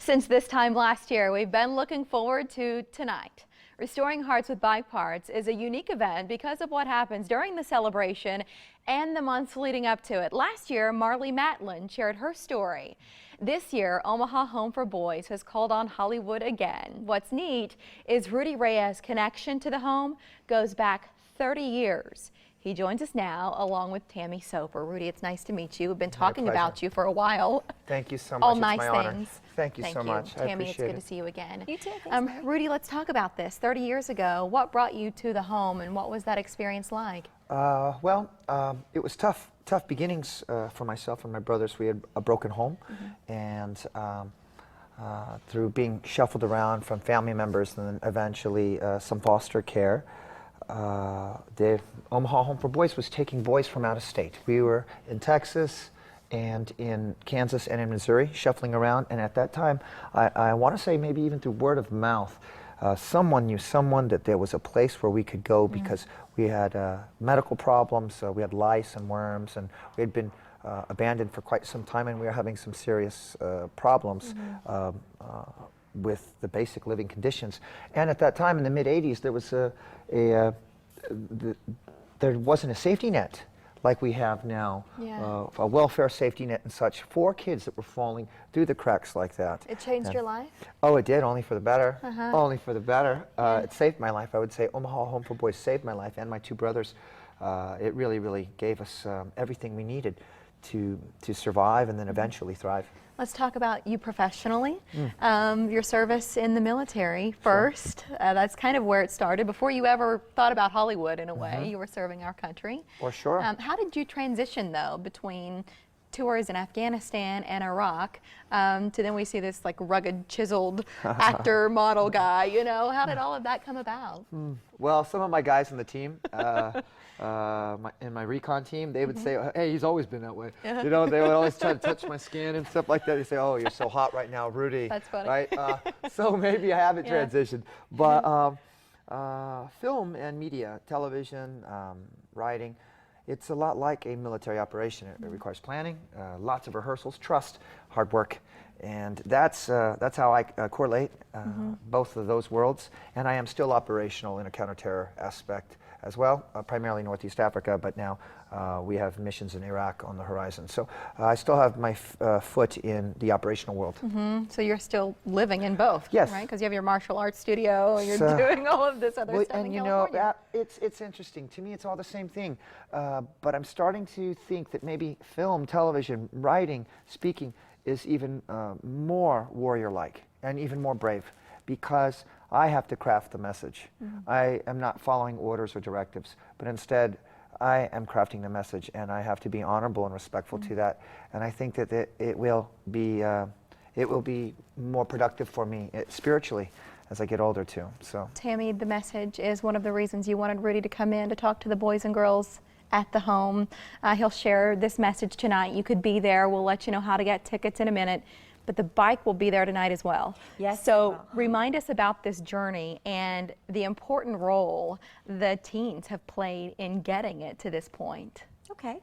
Since this time last year, we've been looking forward to tonight. Restoring Hearts with Bike Parts is a unique event because of what happens during the celebration and the months leading up to it. Last year, Marley Matlin shared her story. This year, Omaha Home for Boys has called on Hollywood again. What's neat is Rudy Reyes' connection to the home goes back 30 years. He joins us now along with Tammy Soper. Rudy, it's nice to meet you. We've been talking about you for a while. Thank you so much. All it's nice my honor. things. Thank you so much. Tammy, I appreciate it's good it. to see you again. You too. Thanks, Rudy, let's talk about this. 30 years ago, what brought you to the home and what was that experience like? It was tough beginnings for myself and my brothers. We had a broken home, and through being shuffled around from family members and then eventually some foster care, the Omaha Home for Boys was taking boys from out of state. We were in Texas and in Kansas and in Missouri, shuffling around, and at that time, I want to say maybe even through word of mouth, someone knew someone that there was a place where we could go because we had medical problems, we had lice and worms, and we had been abandoned for quite some time, and we were having some serious problems with the basic living conditions. And at that time, in the mid-'80s, there was there wasn't a safety net like we have now, a welfare safety net and such, for kids that were falling through the cracks like that. It changed your life? Oh, it did, only for the better. Only for the better. It saved my life. I would say Omaha Home for Boys saved my life and my two brothers. It really gave us everything we needed to survive and then eventually thrive. Let's talk about you professionally. Your service in the military first. That's kind of where it started. Before you ever thought about Hollywood, in a way, you were serving our country. For sure. How did you transition, though, between tours in Afghanistan and Iraq to then we see this like rugged, chiseled actor, model guy, you know? How did all of that come about? Well, some of my guys on the team, in my recon team, they would say, hey, he's always been that way. You know, they would always try to touch my skin and stuff like that. They say, oh, you're so hot right now, Rudy. That's funny. Right? So maybe I haven't transitioned. But film and media, television, writing, it's a lot like a military operation. It requires planning, lots of rehearsals, trust, hard work. And that's how I correlate both of those worlds. And I am still operational in a counterterror aspect as well, primarily Northeast Africa, but now we have missions in Iraq on the horizon. So I still have my foot in the operational world. So you're still living in both, yes, right? Because you have your martial arts studio, and you're doing all of this other stuff in California. Know, it's interesting. To me, it's all the same thing. But I'm starting to think that maybe film, television, writing, speaking is even more warrior-like and even more brave, because I have to craft the message. I am not following orders or directives, but instead I am crafting the message, and I have to be honorable and respectful to that. And I think that it will be more productive for me spiritually as I get older too. So, Tammy, the message is one of the reasons you wanted Rudy to come in to talk to the boys and girls at the home. He'll share this message tonight. You could be there. We'll let you know how to get tickets in a minute. But the bike will be there tonight as well. Yes. So remind us about this journey and the important role the teens have played in getting it to this point. Okay.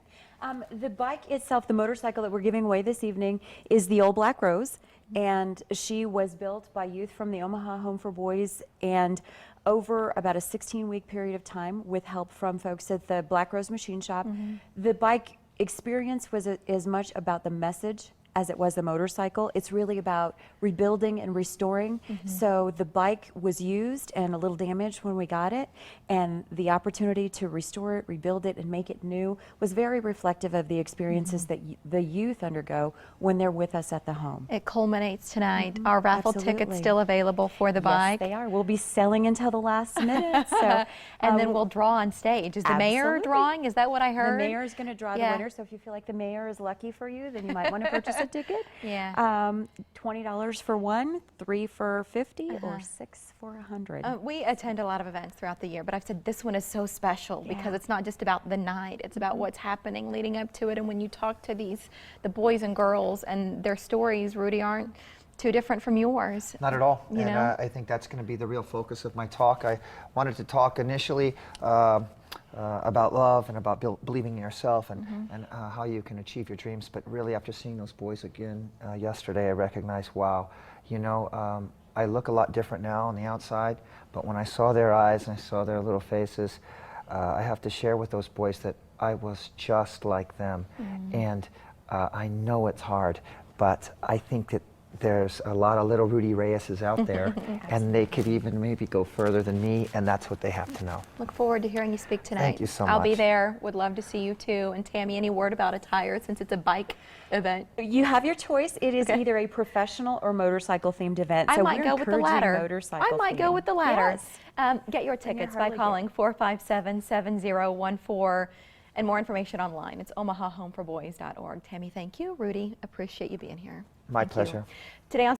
The bike itself, the motorcycle that we're giving away this evening, is the Old Black Rose, and she was built by youth from the Omaha Home for Boys, and over about a 16-week period of time with help from folks at the Black Rose Machine Shop. The bike experience was as much about the message as it was the motorcycle. It's really about rebuilding and restoring. So the bike was used and a little damaged when we got it, and the opportunity to restore it, rebuild it, and make it new was very reflective of the experiences that the youth undergo when they're with us at the home. It culminates tonight. Are raffle tickets still available for the bike? Yes, they are. We'll be selling until the last minute. So, and then we'll draw on stage. Is the mayor drawing? Is that what I heard? The mayor is going to draw the winner, so if you feel like the mayor is lucky for you, then you might want to purchase a ticket. $20 for one, $3 for $50, or $6 for $100. We attend a lot of events throughout the year, but I've said this one is so special because it's not just about the night, it's about what's happening leading up to it. And when you talk to the boys and girls and their stories, Rudy, aren't too different from yours. Not at all. You and know? I think that's going to be the real focus of my talk. I wanted to talk initially about love and about believing in yourself and, how you can achieve your dreams. But really, after seeing those boys again yesterday, I recognized, wow, you know, I look a lot different now on the outside, but when I saw their eyes and I saw their little faces, I have to share with those boys that I was just like them. And I know it's hard, but I think that there's a lot of little Rudy Reyeses out there, and they could even maybe go further than me, and that's what they have to know. Look forward to hearing you speak tonight. Thank you so much. I'll be there. Would love to see you too. And Tammy, any word about attire since it's a bike event? You have your choice. It is either a professional or motorcycle themed event. I So might we're go with the encouraging latter. motorcycle I might go theme. with the latter. Yes. Get your tickets by hardly calling 457-7014 and more information online. It's omahahomeforboys.org. Tammy, thank you. Rudy, appreciate you being here. My Thank you. pleasure. Today on